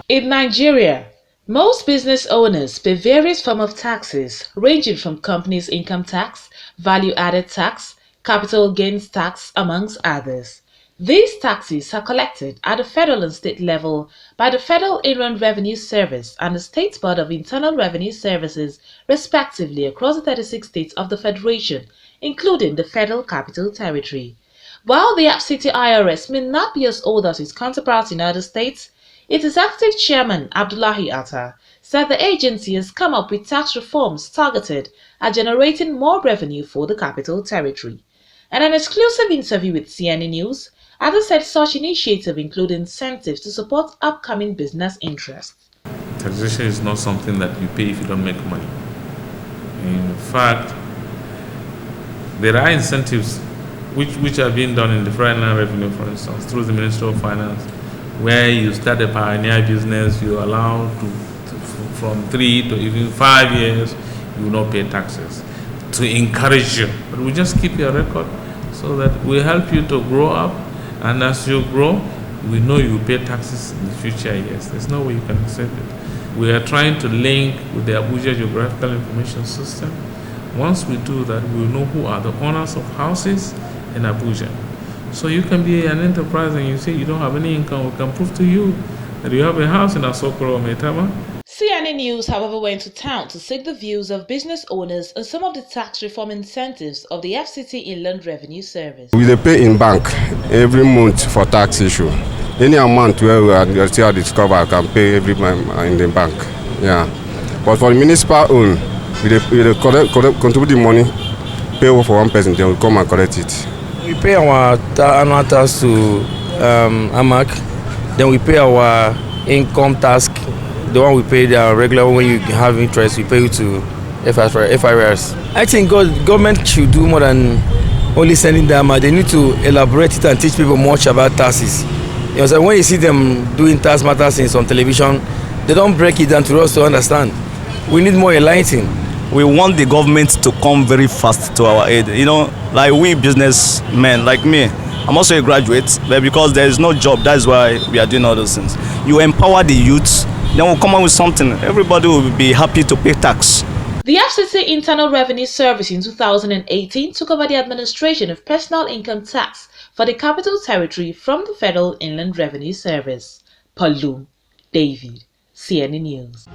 In Nigeria, most business owners pay various forms of taxes ranging from companies' income tax, value-added tax, capital gains tax, amongst others. These taxes are collected at the federal and state level by the Federal Inland Revenue Service and the State Board of Internal Revenue Services, respectively, across the 36 states of the Federation, including the Federal Capital Territory. While the FCT-IRS may not be as old as its counterparts in other states, its Executive Chairman Abdullahi Attah said the agency has come up with tax reforms targeted at generating more revenue for the Capital Territory. In an exclusive interview with CNN News, Attah said such initiatives include incentives to support upcoming business interests. Taxation is not something that you pay if you don't make money. In fact, there are incentives which are being done in the Foreign Land Revenue, for instance, through the Ministry of Finance, where you start a pioneer business, you're allowed to from 3 to even 5 years, you will not pay taxes to encourage you. But we just keep your record so that we help you to grow up, and as you grow, we know you pay taxes in the future years. There's no way you can accept it. We are trying to link with the Abuja Geographical Information System. Once we do that, we will know who are the owners of houses in Abuja. So you can be an enterprise and you say you don't have any income, we can prove to you that you have a house in Asokoro or Metama. CNN News, however, went to town to seek the views of business owners on some of the tax reform incentives of the FCT Inland Revenue Service. We pay in bank every month for tax issue. Any amount where we are still discover can pay every month in the bank. Yeah. But for the municipal own, we contribute the money, pay for one person, then we come and collect it. We pay our annual tax to AMAC, then we pay our income tax, the one we pay the regular when you have interest, we pay it to FIRS. I think government should do more than only sending them. They need to elaborate it and teach people much about taxes. You know, so when you see them doing tax matters things on television, they don't break it down to us to understand. We need more enlightening. We want the government to come very fast to our aid. You know, like we businessmen, like me, I'm also a graduate, but because there is no job, that's why we are doing all those things. You empower the youth, then we'll come up with something. Everybody will be happy to pay tax. The FCT Internal Revenue Service in 2018 took over the administration of personal income tax for the Capital Territory from the Federal Inland Revenue Service. David, CNN News.